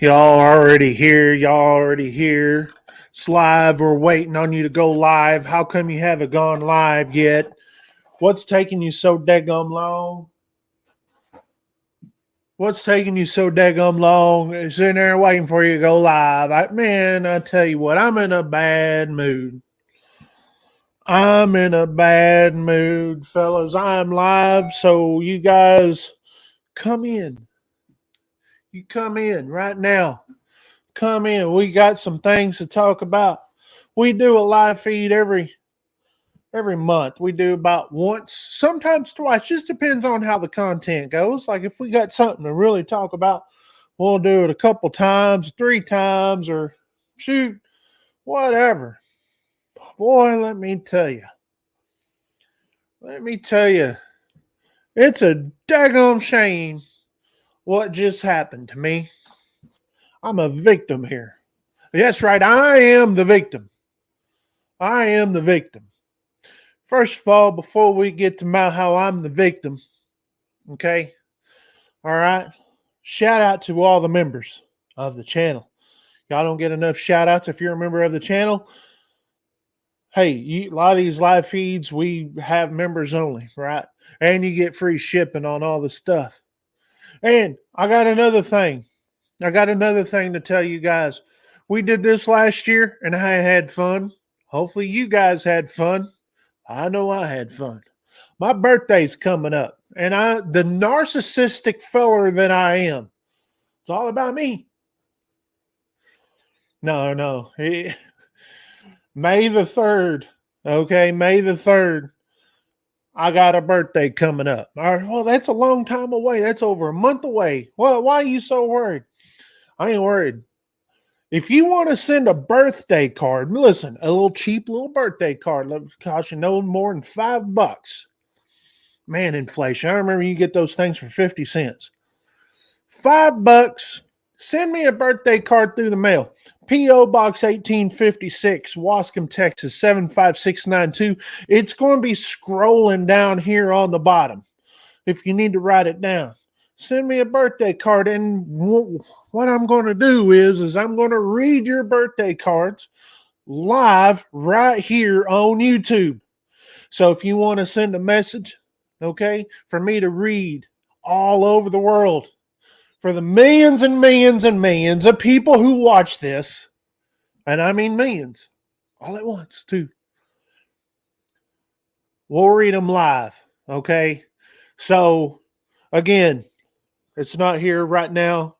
Y'all already here. Y'all already here. It's live. We're waiting on you to go live. How come you haven't gone live yet? What's taking you so daggum long? What's taking you so daggum long? Sitting there waiting for you to go live. I tell you what, I'm in a bad mood. I'm in a bad mood, fellas. I'm live, so you guys come in. You come in right now. Come in. We got some things to talk about. We do a live feed every month. We do about once, sometimes twice. Just depends on how the content goes. Like if we got something to really talk about, we'll do it a couple times, 3 times, or shoot, whatever. Boy, let me tell you. It's a daggone shame what just happened to me. I'm a victim here. That's right. I am the victim. First of all, before we get to how I'm the victim, okay? All right. Shout out to all the members of the channel. Y'all don't get enough shout outs if you're a member of the channel. Hey, a lot of these live feeds, we have members only, right? And you get free shipping on all the stuff. And I got another thing to tell you guys. We did this last year, and I had fun. Hopefully you guys had fun. I know I had fun. My birthday's coming up, and the narcissistic feller that I am, it's all about me. No. May the 3rd, okay? May the 3rd, I got a birthday coming up. All right, well, that's a long time away. That's over a month away. Well, why are you so worried? I ain't worried. If you want to send a birthday card, listen, a little cheap little birthday card, cost you no more than $5. Man, inflation. I remember you get those things for 50 cents. $5. Send me a birthday card through the mail. P.O. Box 1856, Wascom, Texas, 75692. It's going to be scrolling down here on the bottom if you need to write it down. Send me a birthday card, and what I'm going to do is I'm going to read your birthday cards live right here on YouTube. So if you want to send a message, okay, for me to read all over the world, for the millions and millions and millions of people who watch this, and I mean millions, all at once too, we'll read them live, okay? So, again, it's not here right now,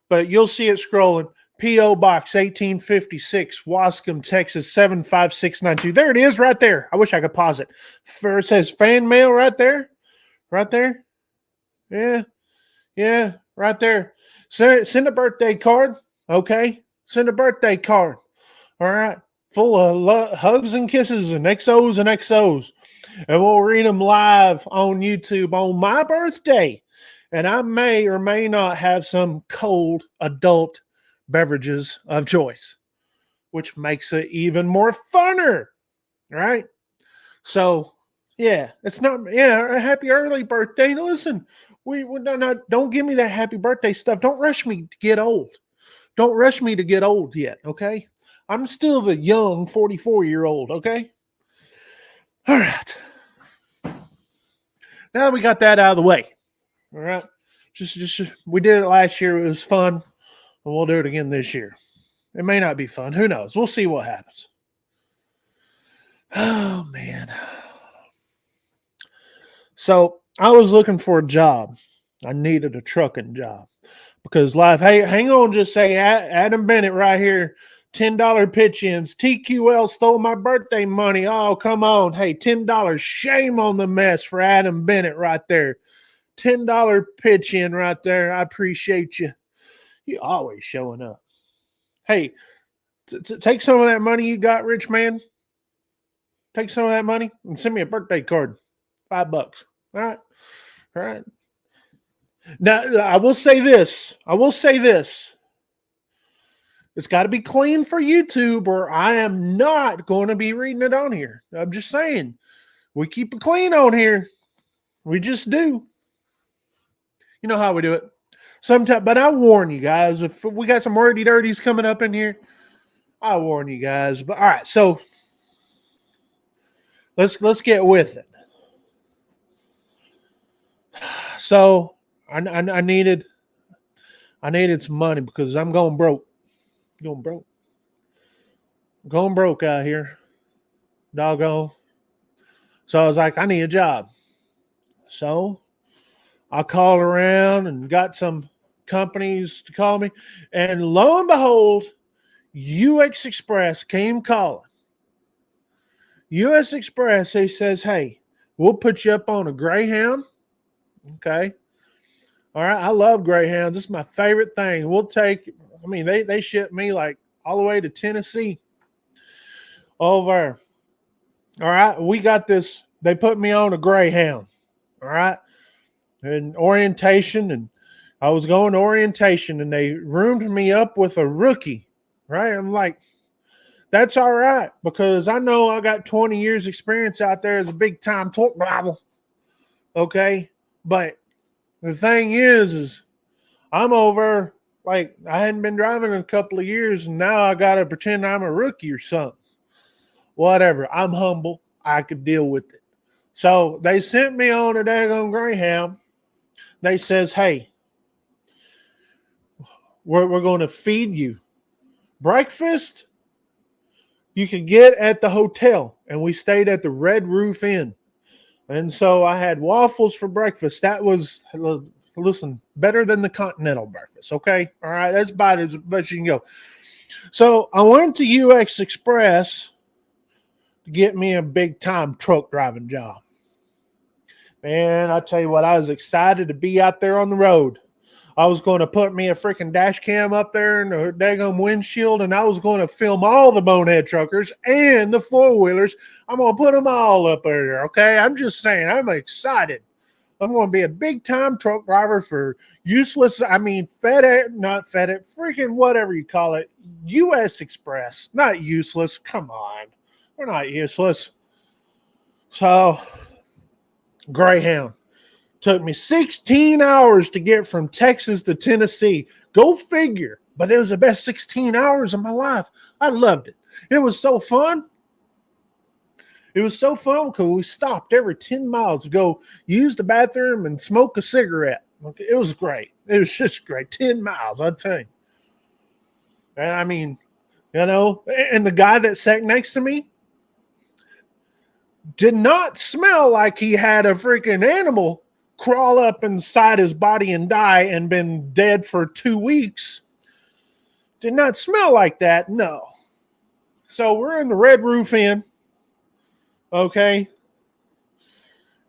but you'll see it scrolling. P.O. Box 1856, Wascom, Texas, 75692. There it is right there. I wish I could pause it. It says fan mail right there. Right there. Yeah, right there. Send a birthday card, okay? Send a birthday card, all right? Full of hugs and kisses and XOs and XOs. And we'll read them live on YouTube on my birthday. And I may or may not have some cold adult beverages of choice, which makes it even more funner, right? So, yeah, it's not, a happy early birthday. Listen, don't give me that happy birthday stuff. Don't rush me to get old. Don't rush me to get old yet, okay? I'm still the young 44-year-old, okay? All right. Now that we got that out of the way, all right? Just we did it last year. It was fun, and we'll do it again this year. It may not be fun. Who knows? We'll see what happens. Oh, man. So I was looking for a job. I needed a trucking job because hey, hang on, just say Adam Bennett right here. $10 pitch-ins. TQL stole my birthday money. Oh, come on. Hey, $10. Shame on the mess for Adam Bennett right there. $10 pitch-in right there. I appreciate you. You always showing up. Hey, take some of that money you got, rich man. Take some of that money and send me a birthday card. $5. All right. Now, I will say this. It's got to be clean for YouTube, or I am not going to be reading it on here. I'm just saying. We keep it clean on here. We just do. You know how we do it. Sometimes, but I warn you guys, if we got some wordy dirties coming up in here, I warn you guys. But all right, so let's get with it. So I needed some money because I'm going broke. Going broke out here. Doggone. So I was like, I need a job. So I called around and got some companies to call me. And lo and behold, UX Express came calling. US Express, he says, hey, we'll put you up on a Greyhound. Okay. All right. I love Greyhounds. This is my favorite thing. They ship me like all the way to Tennessee over. All right. We got this. They put me on a Greyhound. All right. And orientation. And I was going to orientation and they roomed me up with a rookie. Right. I'm like, that's all right because I know I got 20 years experience out there as a big time truck driver. Okay. But the thing is I'm over, like, I hadn't been driving in a couple of years and now I got to pretend I'm a rookie or something. Whatever. I'm humble. I could deal with it. So they sent me on a daggone Greyhound. They says, hey, we're going to feed you breakfast. You could get at the hotel, and we stayed at the Red Roof Inn. And so I had waffles for breakfast. That was, listen, better than the continental breakfast, okay? All right, that's about as much as you can go. So I went to UX Express to get me a big-time truck driving job. Man, I tell you what, I was excited to be out there on the road. I was going to put me a freaking dash cam up there in the daggone windshield, and I was going to film all the Bonehead Truckers and the four-wheelers. I'm going to put them all up there, okay? I'm just saying, I'm excited. I'm going to be a big-time truck driver for freaking whatever you call it, US Express. Not useless. Come on. We're not useless. So, Greyhound. Took me 16 hours to get from Texas to Tennessee. Go figure. But it was the best 16 hours of my life. I loved it. It was so fun. It was so fun because we stopped every 10 miles to go use the bathroom and smoke a cigarette. Okay, it was great. It was just great. 10 miles, I'll tell you. And I mean, and the guy that sat next to me did not smell like he had a freaking animal crawl up inside his body and die and been dead for 2 weeks. Did not smell like that, no. So we're in the Red Roof Inn, okay?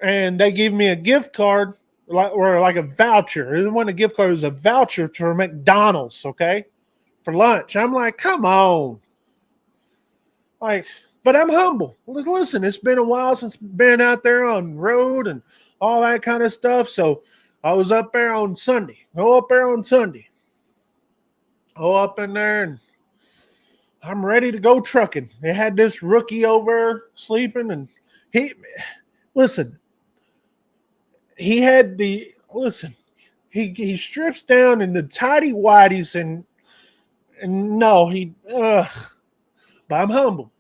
And they give me a gift card, like a voucher. It wasn't a gift card, it was a voucher for McDonald's, okay? For lunch. I'm like, come on. Like, but I'm humble. Listen, it's been a while since I've been out there on the road and all that kind of stuff. So I was up there on Sunday. Go up there and I'm ready to go trucking. They had this rookie over sleeping and he strips down in the tidy whities and but I'm humble.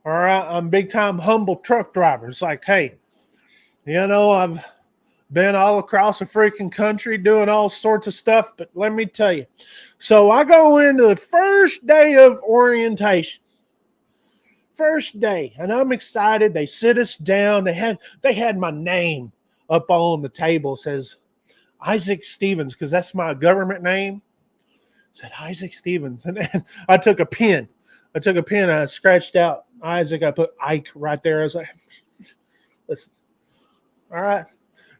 All right, I'm big time humble truck driver. It's like, hey, I've been all across the freaking country doing all sorts of stuff, but let me tell you. So I go into the first day of orientation. First day, and I'm excited. They sit us down. They had my name up on the table. It says Isaac Stevens, because that's my government name. It said Isaac Stevens. And then I took a pen. I scratched out Isaac. I put Ike right there. I was like, listen, all right.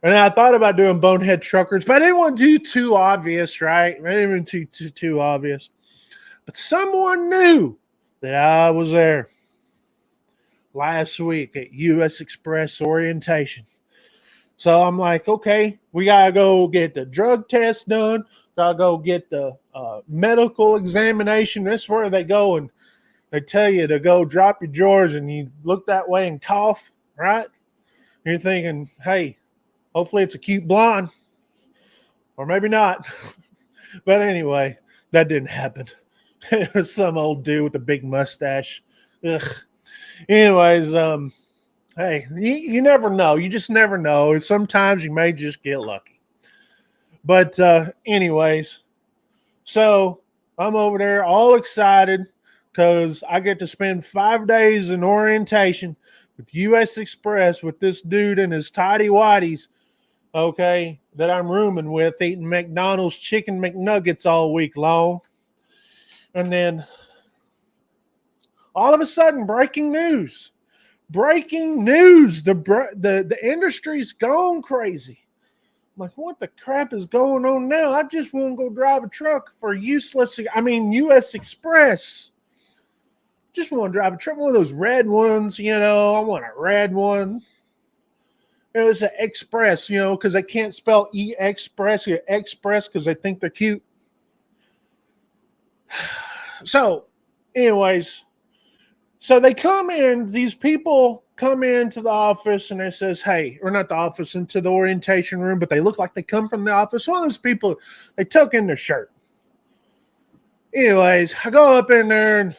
And I thought about doing Bonehead Truckers, but I didn't want to do too obvious, right? I didn't want to do too obvious. But someone knew that I was there last week at US Express orientation. So I'm like, okay, we got to go get the drug test done. Got to go get the medical examination. That's where they go and they tell you to go drop your drawers and you look that way and cough, right? You're thinking, hey, hopefully it's a cute blonde. or maybe not. But anyway, that didn't happen. It was some old dude with a big mustache. Ugh. Anyways, hey, you never know. You just never know. Sometimes you may just get lucky. But anyways, so I'm over there all excited because I get to spend 5 days in orientation with US Express with this dude and his tidy whities, okay, that I'm rooming with, eating McDonald's chicken McNuggets all week long. And then all of a sudden, breaking news. Breaking news. The industry's gone crazy. I'm like, what the crap is going on now? I just want to go drive a truck for US Express. Just want to drive a truck, one of those red ones, I want a red one. It was an Express, because they can't spell E-Express or Express because they think they're cute. So, anyways, so they come in, these people come into the office and it says, hey, or not the office, into the orientation room, but they look like they come from the office. One of those people, they tuck in their shirt. Anyways, I go up in there and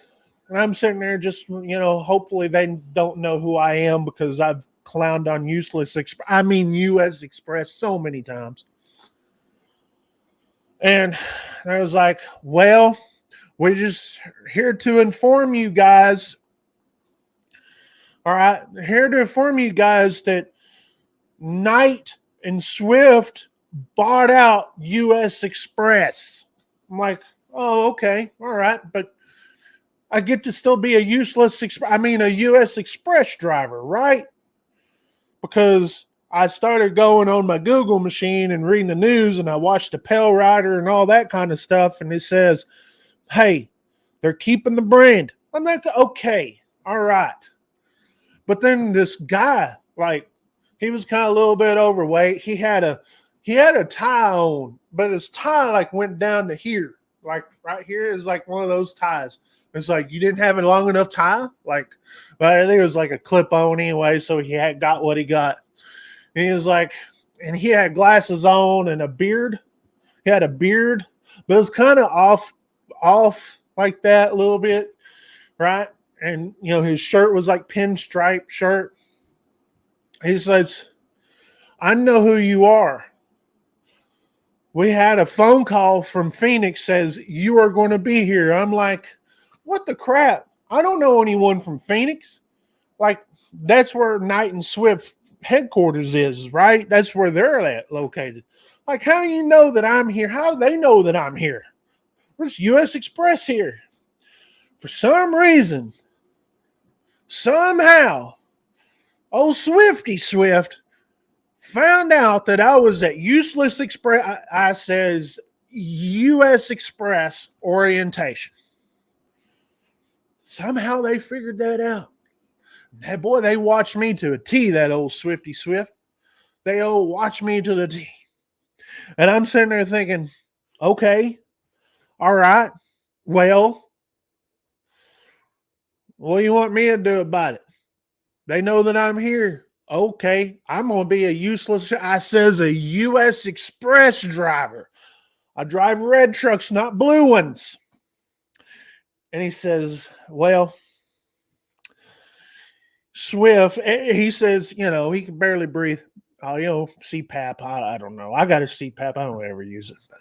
I'm sitting there just, hopefully they don't know who I am because I've clowned on US Express so many times. And I was like, well, we're just here to inform you guys. All right, here to inform you guys that Knight and Swift bought out US Express. I'm like, oh, okay, all right, but I get to still be a US Express driver, right? Because I started going on my Google machine and reading the news, and I watched the Pale Rider and all that kind of stuff, and it says, hey, they're keeping the brand. I'm like, okay, all right. But then this guy, he was kind of a little bit overweight. He had a tie on, but his tie went down to here. Right here is one of those ties. It's you didn't have a long enough tie. But I think it was a clip on anyway, so he had got what he got. And he was and he had glasses on and a beard. He had a beard, but it was kind of off like that a little bit, right? And his shirt was pinstripe shirt. He says, I know who you are. We had a phone call from Phoenix, says you are going to be here. I'm like, what the crap? I don't know anyone from Phoenix. That's where Knight and Swift headquarters is, right? That's where they're located. How do you know that I'm here? How do they know that I'm here? Where's US Express here? For some reason, somehow, old Swifty Swift found out that I was at Useless Express. I says US Express orientation. Somehow they figured that out. Hey, boy, they watched me to a T, that old Swifty Swift. They all watched me to the T. And I'm sitting there thinking, okay, all right, well, what do you want me to do about it? They know that I'm here. Okay, I'm going to be I says a US Express driver. I drive red trucks, not blue ones. And he says, well, Swift, he says, he can barely breathe. Oh, CPAP, I don't know. I got a CPAP. I don't ever use it. But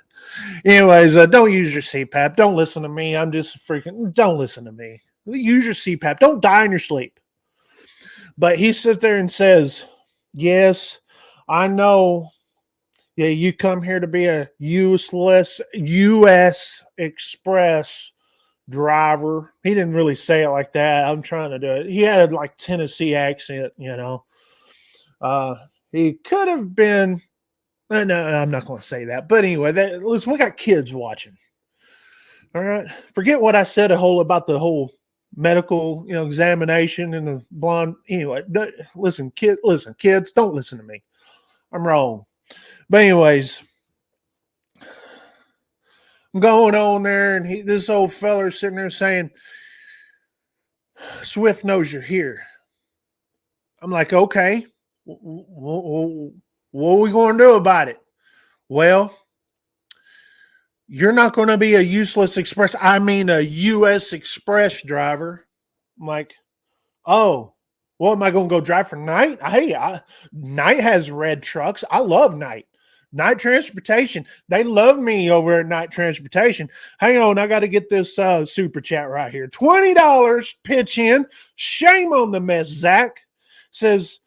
anyways, don't use your CPAP. Don't listen to me. Don't listen to me. Use your CPAP. Don't die in your sleep. But he sits there and says, yes, I know. Yeah, you come here to be a useless US Express driver. He didn't really say it like that. I'm trying to do it. He had a Tennessee accent, he could have been. No, I'm not going to say that. But anyway, listen, we got kids watching. All right, forget what I said about the whole medical, examination and the blonde. Anyway, listen, kids, don't listen to me. I'm wrong. But anyways, I'm going on there, and this old feller's sitting there saying, Swift knows you're here. I'm like, okay, what are we going to do about it? Well, you're not going to be a useless express. I mean, a U.S. Express driver. I'm like, oh, well, am I going to go drive for Night? Hey, Night has red trucks. I love Night. Night Transportation. They love me over at Night Transportation. Hang on, I got to get this super chat right here. $20 pitch in. Shame on the mess, Zach. Says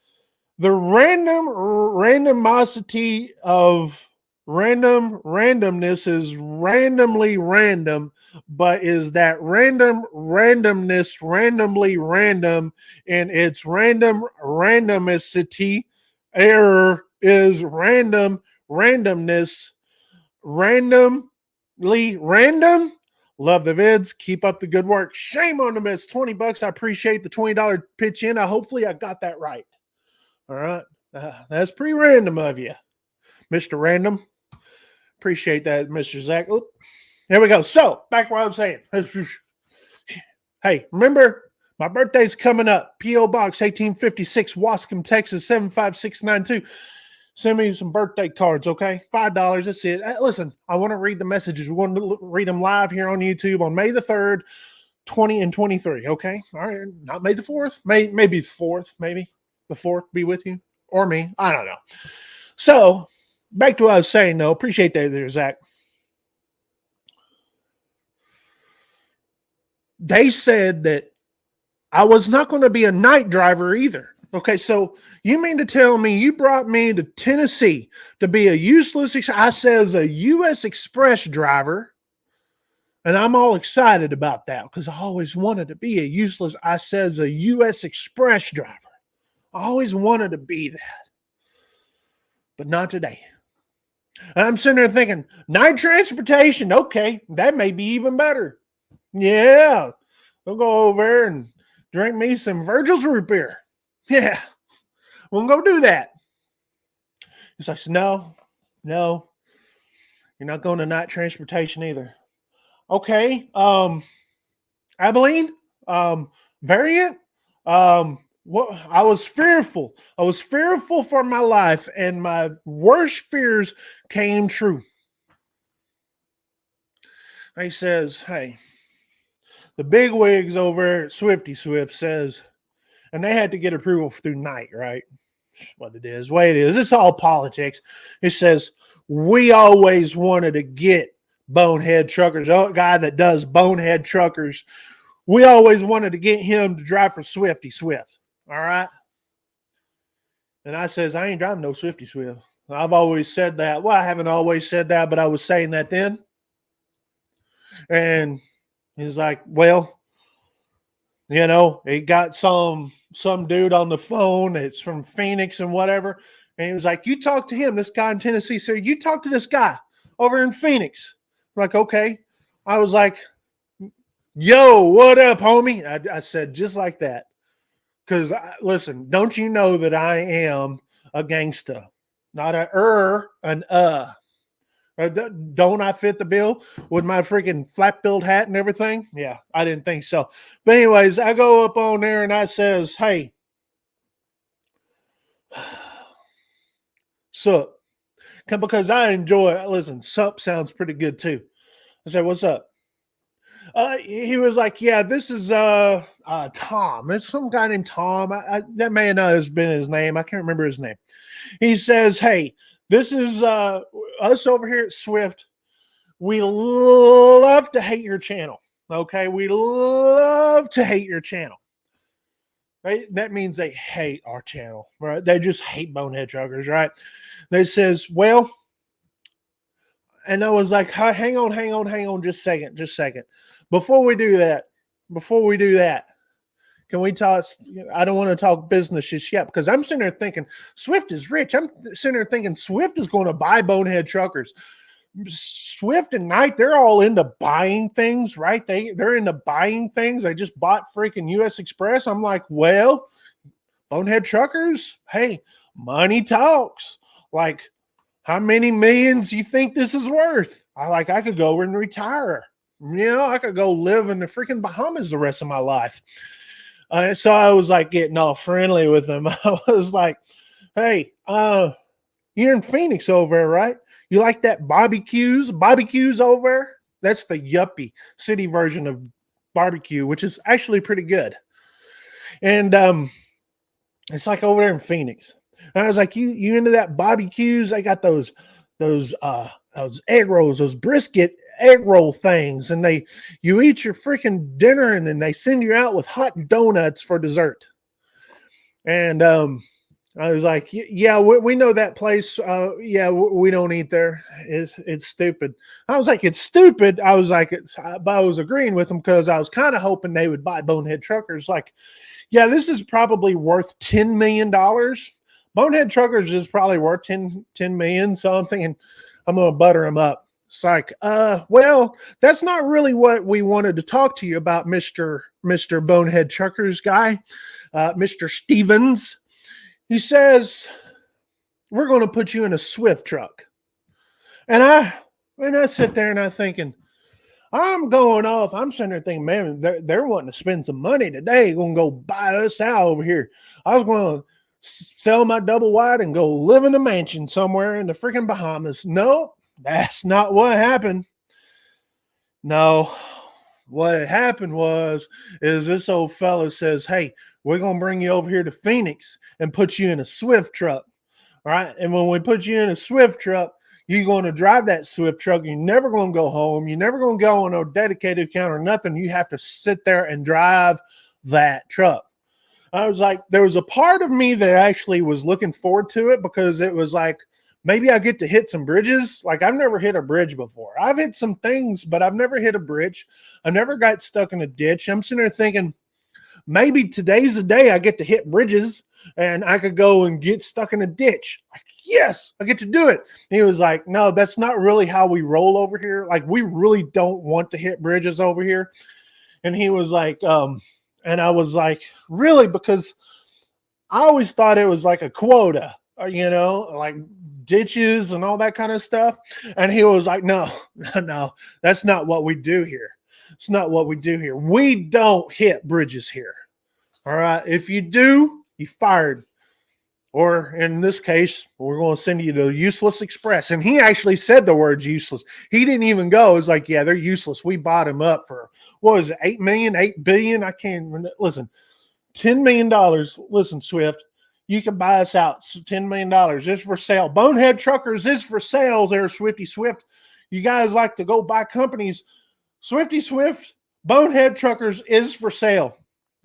the randomosity of randomness is randomly random, but is that randomness randomly random, and its randomicity error is randomness randomly random? Love the vids. Keep up the good work. Shame on the miss. $20. I appreciate the $20 pitch in. Hopefully I got that right. All right. That's pretty random of you, Mr. Random. Appreciate that, Mr. Zach. Oop. There we go. So, back to what I was saying. Hey, remember, my birthday's coming up. P.O. Box 1856, Wascom, Texas, 75692. Send me some birthday cards, okay? $5. That's it. Listen, I want to read the messages. We want to read them live here on YouTube on May the 3rd, 20 and 23, okay? All right. Not May the 4th. Maybe the 4th, maybe. The 4th be with you. Or me. I don't know. So, back to what I was saying, though. Appreciate that there, Zach. They said that I was not going to be a night driver either. Okay, so you mean to tell me you brought me to Tennessee to be a useless, I says a U.S. Express driver, and I'm all excited about that because I always wanted to be a useless, I says a U.S. Express driver. I always wanted to be that, but not today. And I'm sitting there thinking, night transportation, okay, that may be even better. Yeah, we'll go over there and drink me some Virgil's root beer. Yeah, we'll go do that. He's like, no, you're not going to night transportation either. Okay, Abilene, variant, what? I was fearful. I was fearful for my life, and my worst fears came true. He says, hey, the big wigs over at Swifty Swift says, and they had to get approval through night, right? What it is, way it is. It's all politics. It says, we always wanted to get Bonehead Truckers, a guy that does Bonehead Truckers. We always wanted to get him to drive for Swifty Swift. All right. And I says, I ain't driving no Swifty Swift. I've always said that. Well, I haven't always said that, but I was saying that then. And he's like, well, you know, he got some dude on the phone. It's from Phoenix and whatever. And he was like, you talk to him, this guy in Tennessee. So you talk to this guy over in Phoenix. I'm like, okay. I was like, yo, what up, homie? I said just like that. Because, listen, don't you know that I am a gangsta? Not an Don't I fit the bill with my freaking flat-billed hat and everything? Yeah, I didn't think so. But anyways, I go up on there and I says, hey, sup? Because I enjoy it. Listen, sup sounds pretty good too. I said, what's up? He was like, yeah, this is Tom. It's some guy named Tom. That may not have been his name. I can't remember his name. He says, hey, this is us over here at Swift. We love to hate your channel. Okay, we love to hate your channel. Right? That means they hate our channel, right? They just hate Bonehead Truckers, right? They says, well, and I was like, hang on, just a second. Before we do that, can we talk? I don't want to talk business just yet because I'm sitting there thinking Swift is rich. I'm sitting there thinking Swift is going to buy Bonehead Truckers. Swift and Knight, they're all into buying things, right? They're into buying things. They just bought freaking U.S. Express. I'm like, well, Bonehead Truckers, hey, money talks. Like, how many millions do you think this is worth? I could go over and retire. You know, I could go live in the freaking Bahamas the rest of my life. So I was like getting all friendly with him. I was like, hey, you're in Phoenix over there, right? You like that barbecues? Barbecues over there? That's the yuppie city version of barbecue, which is actually pretty good. And it's like over there in Phoenix. And I was like, you into that barbecues? I got those egg rolls, those brisket egg roll things, and you eat your freaking dinner, and then they send you out with hot donuts for dessert. And I was like, yeah, we know that place. Yeah, we don't eat there. It's stupid. I was like, it's stupid. I was like, but I was agreeing with them because I was kind of hoping they would buy Bonehead Truckers. Like, yeah, this is probably worth $10 million. Bonehead Truckers is probably worth 10 million. So I'm thinking I'm going to butter them up. It's like, well, that's not really what we wanted to talk to you about, Mr. Bonehead Truckers guy, Mr. Stevens. He says, we're going to put you in a Swift truck. And I sit there and I'm thinking, I'm going off. I'm sitting there thinking, man, they're wanting to spend some money today. Going to go buy us out over here. I was going to sell my double wide and go live in a mansion somewhere in the freaking Bahamas. No, that's not what happened. No, what happened is this old fella says, hey, we're going to bring you over here to Phoenix and put you in a Swift truck. All right. And when we put you in a Swift truck, you're going to drive that Swift truck. You're never going to go home. You're never going to go on a dedicated account or nothing. You have to sit there and drive that truck. I was like, there was a part of me that actually was looking forward to it because it was like, maybe I get to hit some bridges. Like, I've never hit a bridge before. I've hit some things, but I've never hit a bridge. I never got stuck in a ditch. I'm sitting there thinking, maybe today's the day I get to hit bridges and I could go and get stuck in a ditch. Like, yes, I get to do it. And he was like, no, that's not really how we roll over here. Like, we really don't want to hit bridges over here. And he was like, and I was like, really? Because I always thought it was like a quota, you know, like ditches and all that kind of stuff. And he was like, no, that's not what we do here. It's not what we do here. We don't hit bridges here. All right. If you do, you fired. Or in this case, we're going to send you to Useless Express. And he actually said the words useless. He didn't even go. It was like, yeah, they're useless. We bought him up for, what was it, 8 million, 8 billion? I can't remember. Listen, $10 million. Listen, Swift, you can buy us out. $10 million. It's for sale. Bonehead Truckers is for sale there, Swifty Swift. You guys like to go buy companies. Swifty Swift, Bonehead Truckers is for sale.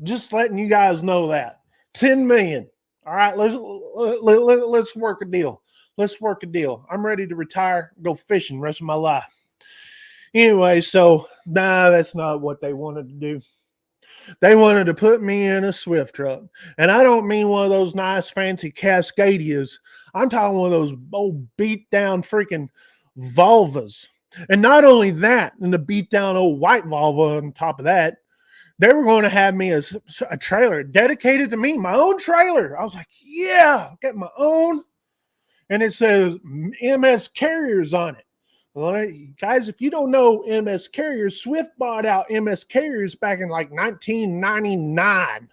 Just letting you guys know that. 10 million. All right, let's work a deal. Let's work a deal. I'm ready to retire, go fishing the rest of my life. Anyway, so that's not what they wanted to do. They wanted to put me in a Swift truck. And I don't mean one of those nice fancy Cascadias. I'm talking one of those old beat down freaking Volvas. And not only that, and the beat down old white Volvo on top of that, they were going to have me as a trailer dedicated to me, my own trailer. I was like, yeah, I'll get my own. And it says MS Carriers on it. Well, guys, if you don't know MS Carriers, Swift bought out MS Carriers back in like 1999.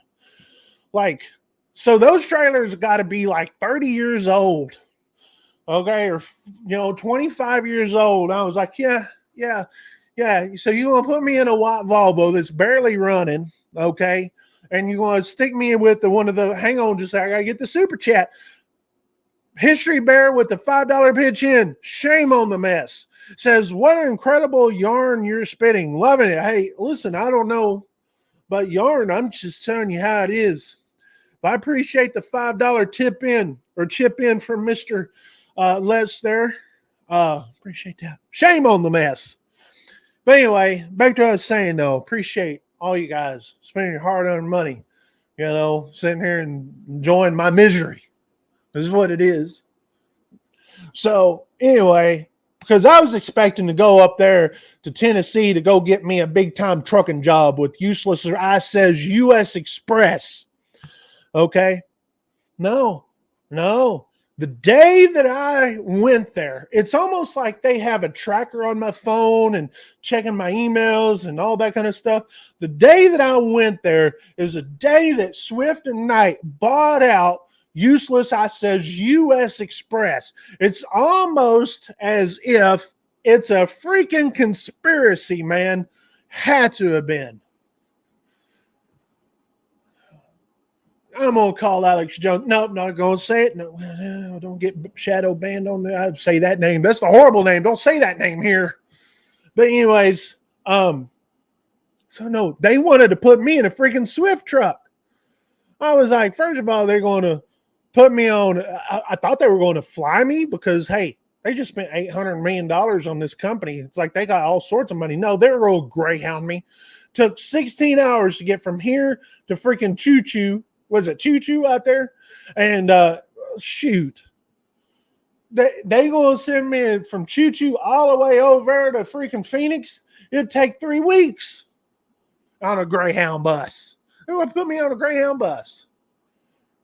Like, so those trailers got to be like 30 years old. Okay, or 25 years old. I was like, yeah. So you're gonna put me in a white Volvo that's barely running, okay? And you're gonna stick me with one of the. Hang on, just I gotta get the super chat. History Bear with the $5 pitch in. Shame on the mess. Says, what an incredible yarn you're spitting. Loving it. Hey, listen, I don't know, but yarn. I'm just telling you how it is. But I appreciate the $5 chip in from Mr. Les there. Appreciate that. Shame on the mess. But anyway, back to what I was saying, though. Appreciate all you guys spending your hard-earned money, sitting here and enjoying my misery. This is what it is. So anyway, because I was expecting to go up there to Tennessee to go get me a big-time trucking job with useless, I says U.S. Express. Okay? No. The day that I went there, it's almost like they have a tracker on my phone and checking my emails and all that kind of stuff. The day that I went there is a day that Swift and Knight bought out Useless, I says U.S. Express. It's almost as if it's a freaking conspiracy, man. Had to have been. I'm going to call Alex Jones. Nope, not going to say it. No, don't get shadow banned on there. I'd say that name. That's a horrible name. Don't say that name here. But anyways, so no, they wanted to put me in a freaking Swift truck. I was like, first of all, they're going to put me on. I thought they were going to fly me because, hey, they just spent $800 million on this company. It's like they got all sorts of money. No, they're going to Greyhound me. Took 16 hours to get from here to freaking Choo Choo. Was it Choo Choo out there? And shoot. They going to send me from Choo Choo all the way over to freaking Phoenix. It'd take 3 weeks on a Greyhound bus. They would put me on a Greyhound bus.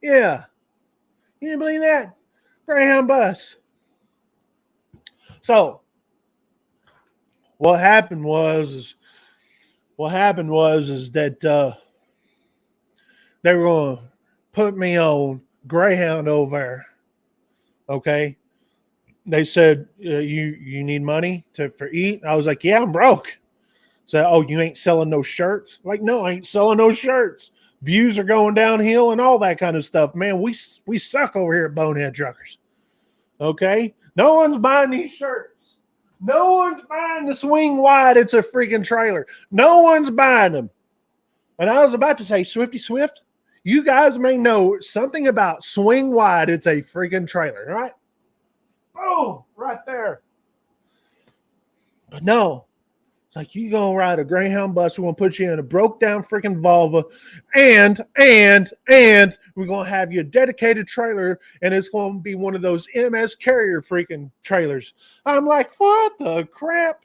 Yeah. You didn't believe that? Greyhound bus. So what happened was that they were going to put me on Greyhound over there. Okay. They said, you need money for eat? I was like, yeah, I'm broke. So, oh, you ain't selling no shirts? Like, no, I ain't selling no shirts. Views are going downhill and all that kind of stuff. Man, we suck over here at Bonehead Truckers. Okay? No one's buying these shirts. No one's buying the swing wide. It's a freaking trailer. No one's buying them. And I was about to say, Swifty Swift, you guys may know something about swing wide. It's a freaking trailer, right? Boom, right there. But no, it's like you gonna ride a Greyhound bus. We're gonna put you in a broke down freaking Volvo, and we're gonna have you a dedicated trailer, and it's gonna be one of those MS Carrier freaking trailers. I'm like, what the crap?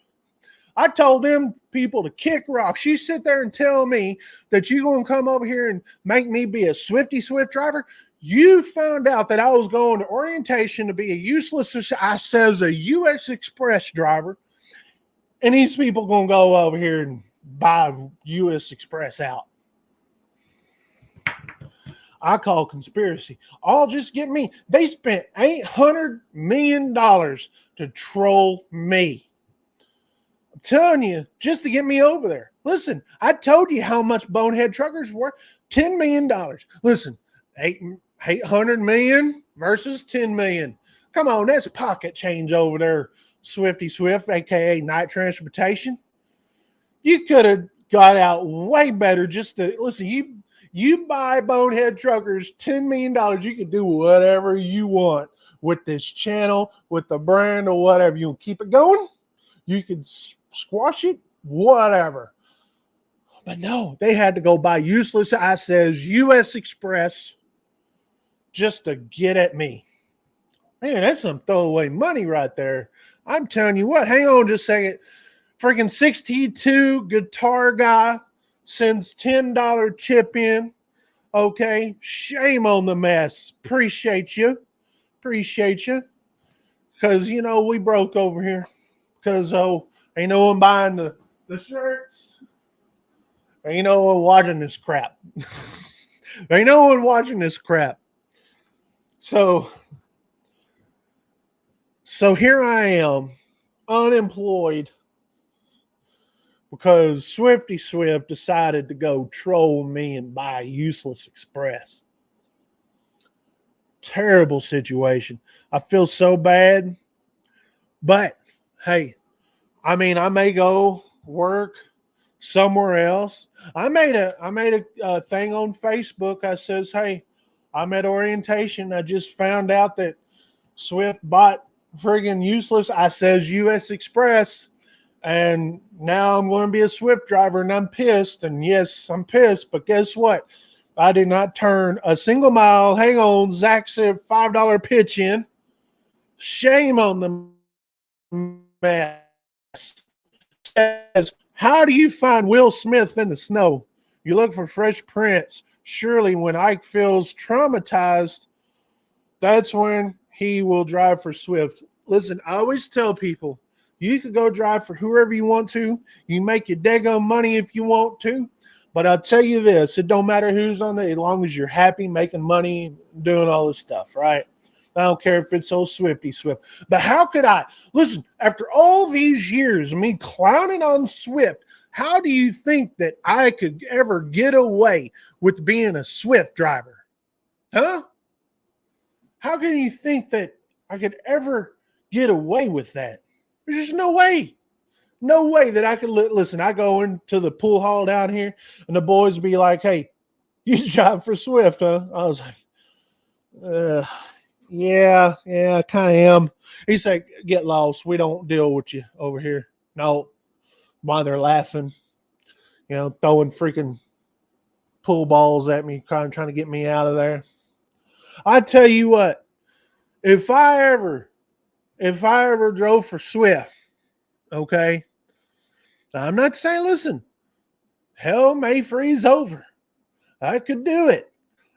I told them people to kick rocks. You sit there and tell me that you're going to come over here and make me be a Swifty Swift driver. You found out that I was going to orientation to be a useless, I says, a U.S. Express driver. And these people going to go over here and buy U.S. Express out. I call conspiracy. All just get me. They spent $800 million to troll me. I'm telling you, just to get me over there. Listen, I told you how much Bonehead Truckers were. $10 million. Listen, 800 million versus 10 million. Come on, that's pocket change over there, Swifty Swift, a.k.a. Night Transportation. You could have got out way better just to, listen, you buy Bonehead Truckers $10 million, you can do whatever you want with this channel, with the brand or whatever. You can keep it going. You can squash it, whatever. But no, they had to go buy useless, I says, U.S. Express just to get at me. Man, that's some throwaway money right there. I'm telling you what, hang on just a second. Freaking 62 guitar guy sends $10 chip in. Okay, shame on the mess. Appreciate you. Because, you know, we broke over here. Because, ain't no one buying the shirts. Ain't no one watching this crap. Ain't no one watching this crap. So here I am, unemployed, because Swifty Swift decided to go troll me and buy Useless Express. Terrible situation. I feel so bad. But, hey, I mean, I may go work somewhere else. I made a thing on Facebook. I says, hey, I'm at orientation. I just found out that Swift bought friggin' Useless, I says, U.S. Express. And now I'm going to be a Swift driver, and I'm pissed. And yes, I'm pissed. But guess what? I did not turn a single mile. Hang on, Zach said $5 pitch in. Shame on the mess. Says, how do you find Will Smith in the snow? You look for Fresh Prince. Surely when Ike feels traumatized, that's when he will drive for Swift. Listen, I always tell people, you can go drive for whoever you want to. You make your daggone money if you want to. But I'll tell you this, it don't matter who's on there, as long as you're happy, making money, doing all this stuff, right? I don't care if it's so Swifty Swift. But how could I? Listen, after all these years of me clowning on Swift, how do you think that I could ever get away with being a Swift driver? Huh? How can you think that I could ever get away with that? There's just no way. No way that I could listen. I go into the pool hall down here and the boys be like, hey, you drive for Swift, huh? I was like, yeah, I kind of am. He's like, get lost. We don't deal with you over here. No. Why they're laughing, throwing freaking pool balls at me, trying to get me out of there. I tell you what, if I ever drove for Swift, okay, I'm not saying, listen, hell may freeze over. I could do it.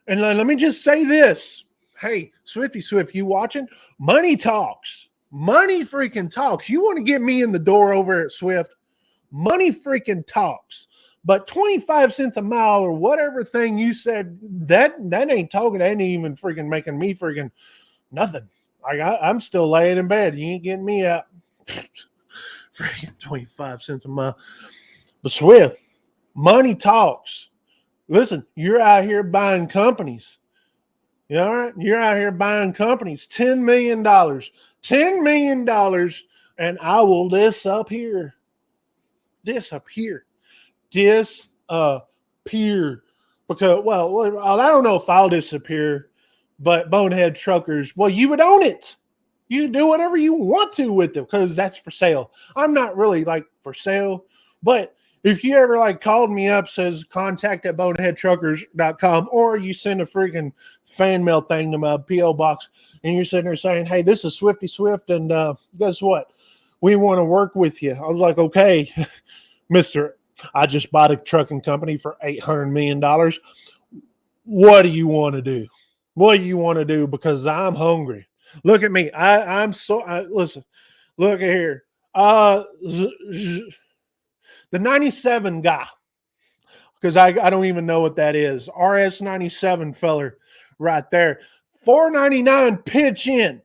And let me just say this. Hey, Swifty Swift, you watching? Money talks. Money freaking talks. You want to get me in the door over at Swift? Money freaking talks. But 25 cents a mile or whatever thing you said, that ain't talking. That ain't even freaking making me freaking nothing. I'm still laying in bed. You ain't getting me out. Freaking 25 cents a mile. But Swift, money talks. Listen, you're out here buying companies. You know, all right? You're out here buying companies. $10 million. $10 million. And I will disappear. Disappear. Because, well, I don't know if I'll disappear, but Bonehead Truckers, well, you would own it. You do whatever you want to with it because that's for sale. I'm not really like for sale, but if you ever like called me up, says contact at boneheadtruckers.com, or you send a freaking fan mail thing to my P.O. box and you're sitting there saying, hey, this is Swifty Swift, and guess what? We want to work with you. I was like, okay, mister, I just bought a trucking company for $800 million. What do you want to do? What do you want to do? Because I'm hungry. Look at me. Listen, look at here. The 97 guy, because I don't even know what that is. RS 97 feller right there. $4.99 pitch in.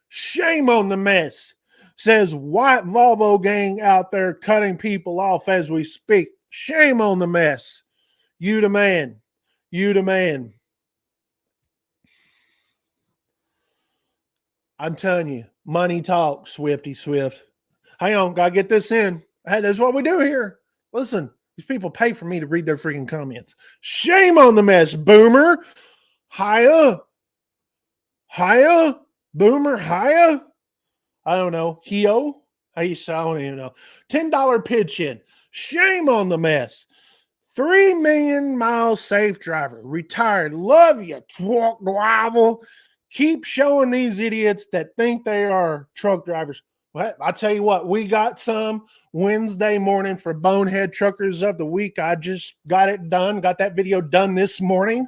Shame on the mess. Says white Volvo gang out there cutting people off as we speak. Shame on the mess. You the man. You the man. I'm telling you, money talks, Swifty Swift. Hang on, gotta get this in. Hey, that's what we do here. Listen, these people pay for me to read their freaking comments. Shame on the mess, boomer. Hiya. Boomer, hiya. I don't know. Hio? I don't even know. $10 pitch in. Shame on the mess. 3 million mile safe driver. Retired. Love you, truck driver. Keep showing these idiots that think they are truck drivers. Well, I'll tell you what, we got some Wednesday morning for Bonehead Truckers of the Week. I just got it done, got that video done this morning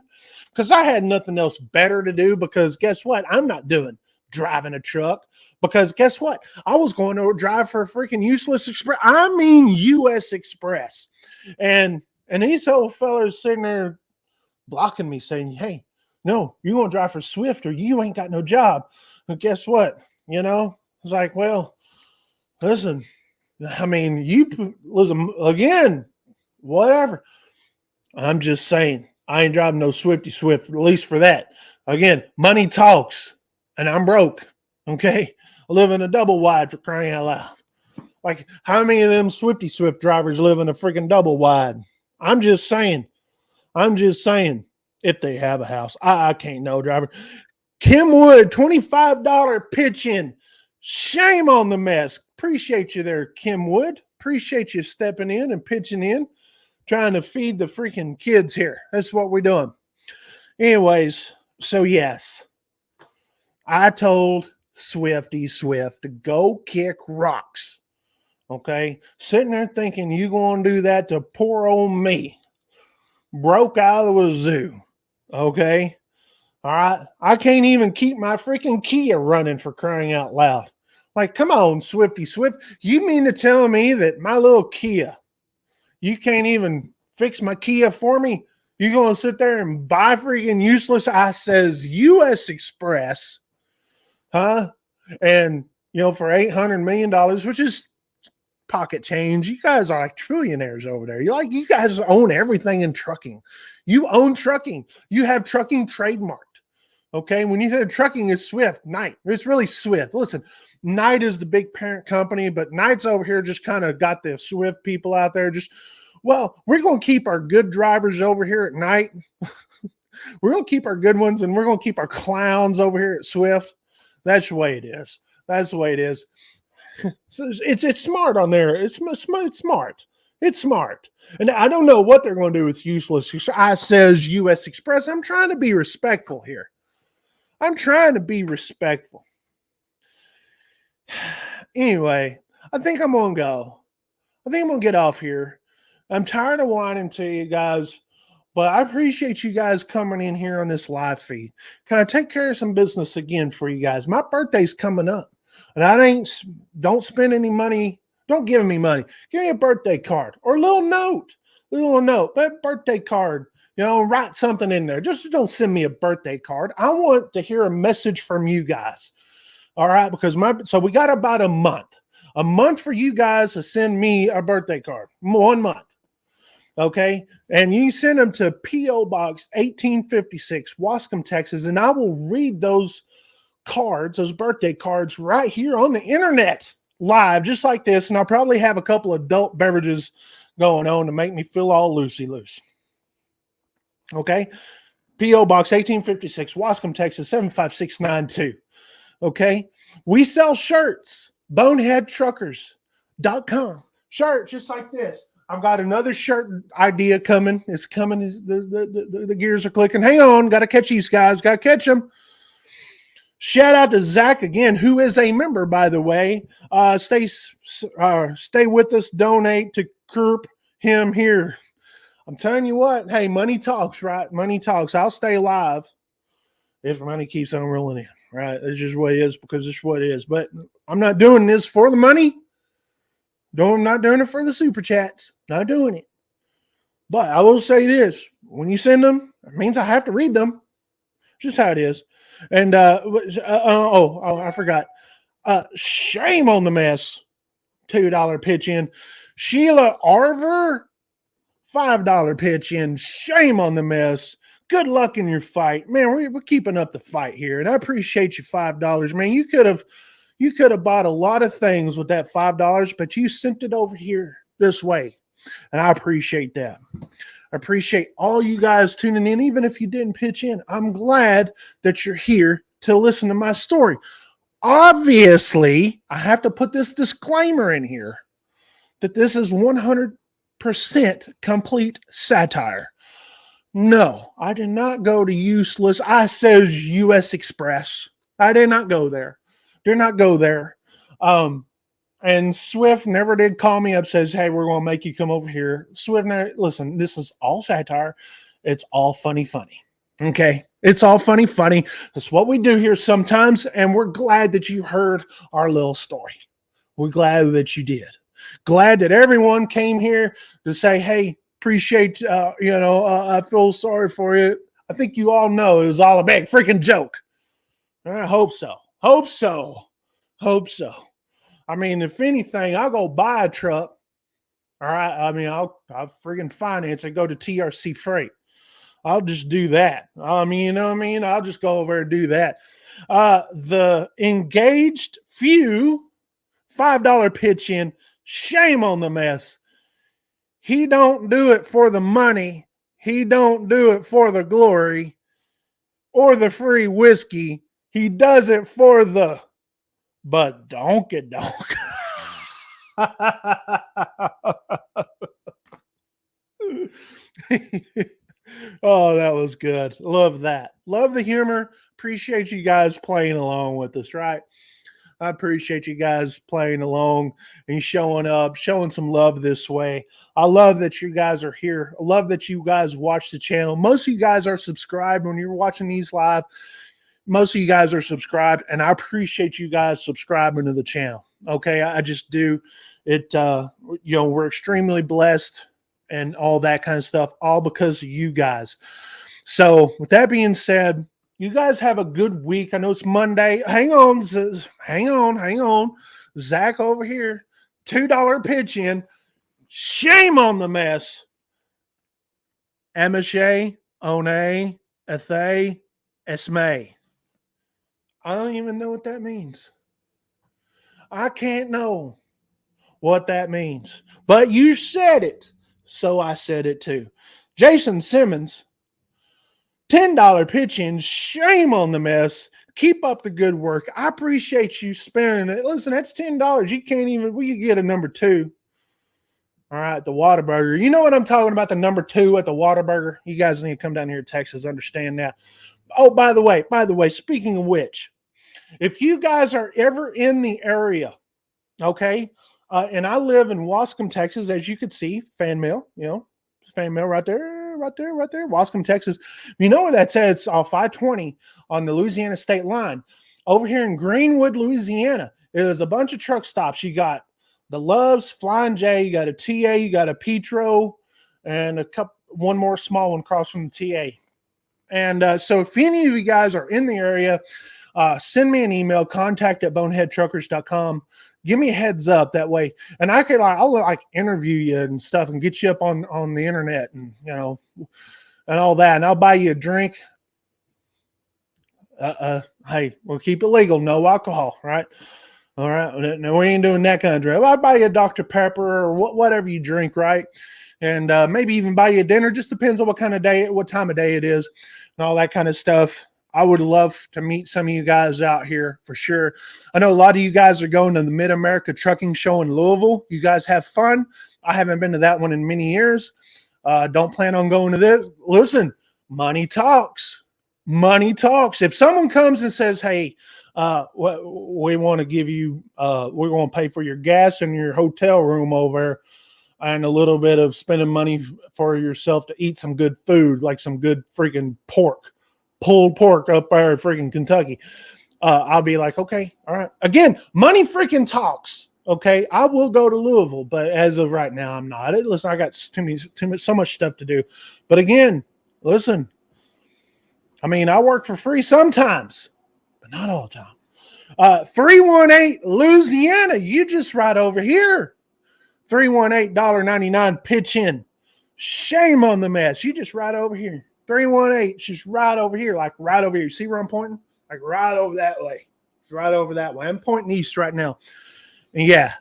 because I had nothing else better to do because guess what? I'm not doing driving a truck because guess what? I was going to drive for a freaking useless express. I mean US Express. And these old fellas sitting there blocking me saying, hey, no, you want to drive for Swift or you ain't got no job. And guess what? You know, it's like, well, listen, I mean, listen, again, whatever. I'm just saying, I ain't driving no Swifty Swift, at least for that. Again, money talks, and I'm broke, okay? I live in a double wide for crying out loud. Like, how many of them Swifty Swift drivers live in a freaking double wide? I'm just saying, if they have a house. I can't know, driver. Kim Wood, $25 pitch in. Shame on the mess. Appreciate you there, Kim Wood. Appreciate you stepping in and pitching in, trying to feed the freaking kids here. That's what we're doing. Anyways, so yes, I told Swifty Swift to go kick rocks. Okay? Sitting there thinking you going to do that to poor old me. Broke out of the wazoo. Okay? All right? I can't even keep my freaking Kia running for crying out loud. Like, come on, Swifty Swift. You mean to tell me that my little Kia, you can't even fix my Kia for me? You going to sit there and buy freaking useless, I says, U.S. Express, huh? And, for $800 million, which is pocket change. You guys are like trillionaires over there. You guys own everything in trucking. You own trucking. You have trucking trademarked. Okay. When you say trucking is Swift, Knight. It's really Swift. Listen, Knight is the big parent company, but Knight's over here just kind of got the Swift people out there. We're going to keep our good drivers over here at Knight. We're going to keep our good ones, and we're going to keep our clowns over here at Swift. That's the way it is. That's the way it is. So it's smart on there. It's smart. It's smart. And I don't know what they're going to do with useless. I says U.S. Express. I'm trying to be respectful here. I'm trying to be respectful. Anyway, I think I'm going to go. I think I'm going to get off here. I'm tired of whining to you guys, but I appreciate you guys coming in here on this live feed. Can I take care of some business again for you guys? My birthday's coming up. And don't spend any money. Don't give me money. Give me a birthday card or a little note, but birthday card, write something in there. Just don't send me a birthday card. I want to hear a message from you guys. All right. Because so we got about a month for you guys to send me a birthday card. 1 month. Okay. And you send them to P.O. Box 1856, Wascom, Texas. And I will read those birthday cards right here on the internet live, just like this. And I'll probably have a couple of adult beverages going on to make me feel all loosey-loose. Okay. P.O. Box 1856, Wascom, Texas, 75692. Okay. We sell shirts, boneheadtruckers.com. Shirts just like this. I've got another shirt idea coming. It's coming. The gears are clicking. Hang on. Got to catch these guys. Got to catch them. Shout out to Zach again, who is a member, by the way. Stay with us. Donate to curb him here. I'm telling you what. Hey, money talks, right? Money talks. I'll stay alive if money keeps on rolling in, right? It's just what it is because it's what it is. But I'm not doing this for the money. I'm not doing it for the super chats. Not doing it. But I will say this. When you send them, it means I have to read them. Just how it is. And I forgot. Shame on the mess. $2 pitch in. Sheila Arver, $5 pitch in. Shame on the mess. Good luck in your fight, man. We're keeping up the fight here, and I appreciate you $5, man. You could have bought a lot of things with that $5, but you sent it over here this way, and I appreciate that. I appreciate all you guys tuning in, even if you didn't pitch in. I'm glad that you're here to listen to my story. Obviously, I have to put this disclaimer in here that this is 100% complete satire. No, I did not go to useless. I says U.S. Express. I did not go there. Did not go there. And Swift never did call me up, says, hey, we're going to make you come over here. Swift, listen, this is all satire. It's all funny. Okay? It's all funny. That's what we do here sometimes, and we're glad that you heard our little story. We're glad that you did. Glad that everyone came here to say, hey, appreciate, I feel sorry for you. I think you all know it was all a big freaking joke. I hope so. I mean, if anything, I'll go buy a truck. All right. I mean, I'll freaking finance and go to TRC Freight. I'll just do that. I mean, you know what I mean? I'll just go over and do that. The engaged few, $5 pitch in. Shame on the mess. He don't do it for the money. He don't do it for the glory or the free whiskey. He does it for the donkey donk. Oh, that was good. Love that. Love the humor. Appreciate you guys playing along with us, right? I appreciate you guys playing along and showing up, showing some love this way. I love that you guys are here. I love that you guys watch the channel. Most of you guys are subscribed when you're watching these live. Most of you guys are subscribed, and I appreciate you guys subscribing to the channel. Okay, I just do it. We're extremely blessed, and all that kind of stuff, all because of you guys. So with that being said, you guys have a good week. I know it's Monday. Hang on. Zach over here, $2 pitch in. Shame on the mess. Amiche, One, Ethe, Esme. I don't even know what that means. I can't know what that means. But you said it, so I said it too. Jason Simmons, $10 pitch in. Shame on the mess. Keep up the good work. I appreciate you spending it. Listen, that's $10. You can't even, we could get a number 2. All right, the Whataburger. You know what I'm talking about, the number 2 at the Whataburger? You guys need to come down here to Texas, understand that. Oh, by the way, speaking of which, if you guys are ever in the area, okay, and I live in Wascom, Texas, as you can see, fan mail, fan mail right there, Wascom, Texas. You know where that's at? It's off I-20 on the Louisiana state line. Over here in Greenwood, Louisiana, there's a bunch of truck stops. You got the Loves, Flying J, you got a TA, you got a Petro, and one more small one across from the TA. And so if any of you guys are in the area, send me an email, contact@boneheadtruckers.com. Give me a heads up that way. And I'll interview you and stuff and get you up on the internet and, and all that. And I'll buy you a drink. Hey, we'll keep it legal. No alcohol, right? All right. No, we ain't doing that kind of drink. I'll buy you a Dr. Pepper or whatever you drink, right? And maybe even buy you a dinner. Just depends on what time of day it is and all that kind of stuff. I would love to meet some of you guys out here for sure. I know a lot of you guys are going to the Mid-America Trucking Show in Louisville. You guys have fun. I haven't been to that one in many years. Don't plan on going to this. Listen, money talks. Money talks. If someone comes and says, hey, we want to give you, we're going to pay for your gas and your hotel room over and a little bit of spending money for yourself to eat some good food, like some good freaking pulled pork up there in freaking Kentucky. I'll be like, okay, all right. Again, money freaking talks. Okay, I will go to Louisville, but as of right now, I'm not. Listen, I got so much stuff to do. But again, listen, I mean, I work for free sometimes, but not all the time. 318 Louisiana, you just right over here. 318 $1.99 pitch in. Shame on the mess. You just right over here. 318, she's right over here, like right over here. You see where I'm pointing? Like right over that way. Right over that way. I'm pointing east right now. And yeah,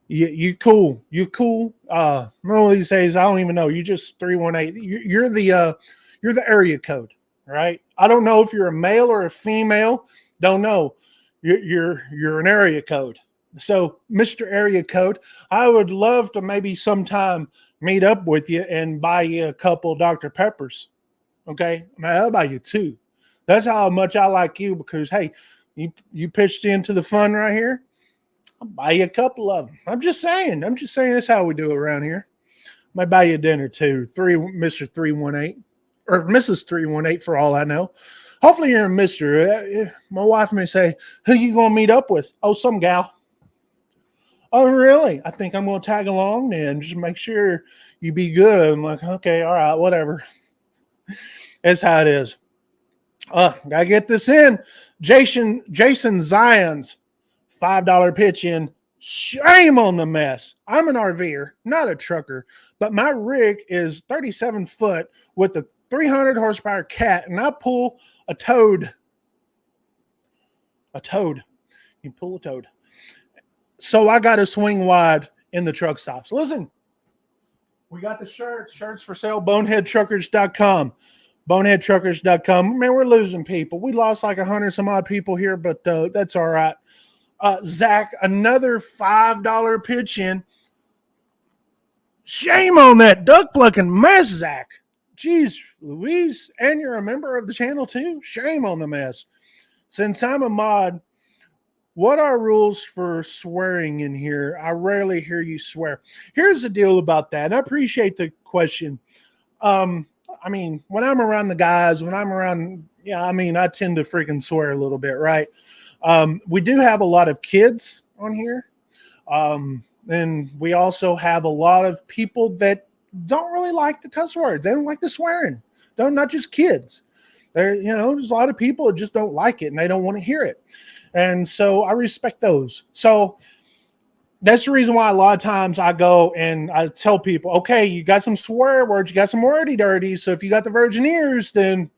you cool. You cool. One of these days, I don't even know. You just 318. You're the area code, right? I don't know if you're a male or a female. Don't know. You're an area code. So, Mr. Area Code, I would love to maybe sometime meet up with you and buy you a couple Dr. Peppers. Okay? I'll buy you 2. That's how much I like you because, hey, you pitched into the fun right here. I'll buy you a couple of them. I'm just saying that's how we do it around here. Might buy you a dinner too. Mr. 318 or Mrs. 318 for all I know. Hopefully you're a Mr. My wife may say, who you going to meet up with? Oh, some gal. Oh, really? I think I'm going to tag along then. Just make sure you be good. I'm like, okay, all right, whatever. That's how it is. Gotta get this in. Jason Zions, $5 pitch in. Shame on the mess. I'm an RVer, not a trucker, but my rig is 37 foot with a 300 horsepower cat, and I pull a toad. A toad. You pull a toad. So I got to swing wide in the truck stops. Listen, we got the shirts for sale, boneheadtruckers.com. Boneheadtruckers.com. Man, we're losing people. We lost like 100 some odd people here, but that's all right. Zach, another $5 pitch in. Shame on that duck plucking mess, Zach. Jeez Louise. And you're a member of the channel too? Shame on the mess. Since I'm a mod, what are rules for swearing in here? I rarely hear you swear. Here's the deal about that. And I appreciate the question. I mean, when I'm around the guys, when I'm around, I tend to freaking swear a little bit, right? We do have a lot of kids on here. And we also have a lot of people that don't really like the cuss words. They don't like the swearing. Not just kids. There's a lot of people that just don't like it and they don't want to hear it. And so I respect those. So that's the reason why a lot of times I go and I tell people, okay, you got some swear words, you got some wordy dirty. So if you got the virgin ears, then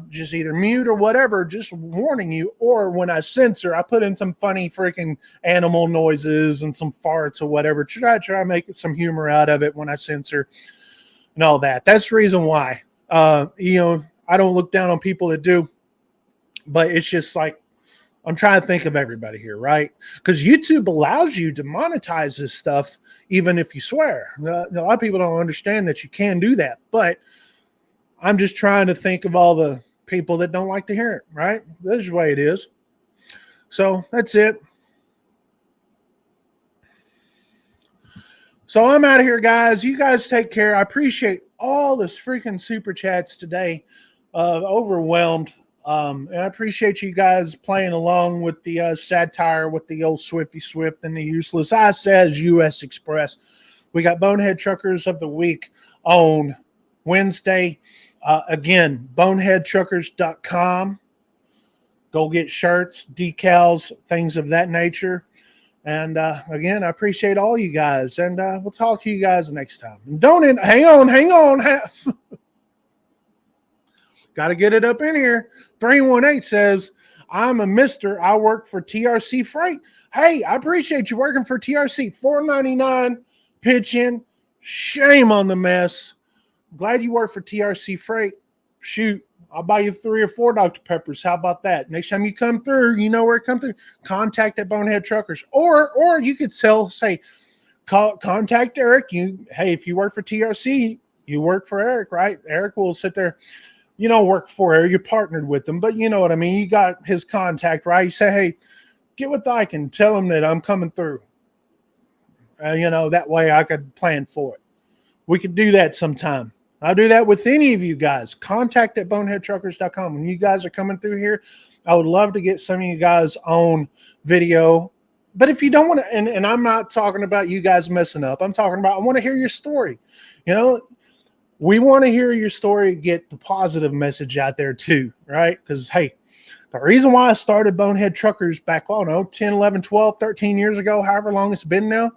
just either mute or whatever, just warning you. Or when I censor, I put in some funny freaking animal noises and some farts or whatever. Try to make some humor out of it when I censor and all that. That's the reason why. I don't look down on people that do, but it's just like, I'm trying to think of everybody here, right? Because YouTube allows you to monetize this stuff even if you swear. A lot of people don't understand that you can do that, but I'm just trying to think of all the people that don't like to hear it, right? That's the way it is. So that's it. So I'm out of here, guys. You guys take care. I appreciate all this freaking super chats today. Overwhelmed. And I appreciate you guys playing along with the satire with the old Swifty Swift and the useless. I says U.S. Express. We got Bonehead Truckers of the Week on Wednesday. Again, boneheadtruckers.com. Go get shirts, decals, things of that nature. And again, I appreciate all you guys. And we'll talk to you guys next time. And hang on. Got to get it up in here. 318 says, I'm a mister. I work for TRC Freight. Hey, I appreciate you working for TRC. $4.99 pitch in. Shame on the mess. Glad you work for TRC Freight. Shoot, I'll buy you 3 or 4 Dr. Peppers. How about that? Next time you come through, you know where it comes through. Contact at Bonehead Truckers. Or you could contact Eric. Hey, if you work for TRC, you work for Eric, right? Eric will sit there. You don't work for Eric. You're partnered with him, but you know what I mean? You got his contact, right? You say, hey, get with Ike and tell him that I'm coming through. That way I could plan for it. We could do that sometime. I'll do that with any of you guys. Contact at boneheadtruckers.com. When you guys are coming through here, I would love to get some of you guys on video. But if you don't want to, and I'm not talking about you guys messing up. I'm talking about I want to hear your story. We want to hear your story, get the positive message out there too, right? Because, hey, the reason why I started Bonehead Truckers back, 10, 11, 12, 13 years ago, however long it's been now,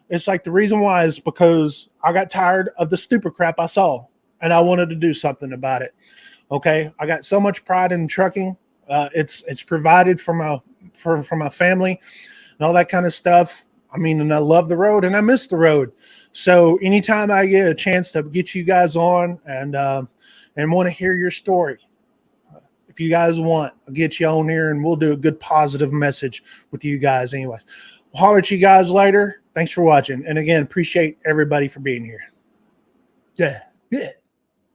it's like the reason why is because I got tired of the stupid crap I saw, and I wanted to do something about it. Okay, I got so much pride in trucking. It's provided for my family and all that kind of stuff. I mean, and I love the road, and I miss the road. So anytime I get a chance to get you guys on and want to hear your story, if you guys want, I'll get you on here, and we'll do a good positive message with you guys. Anyways, we'll holler at you guys later. Thanks for watching. And again, appreciate everybody for being here. Yeah.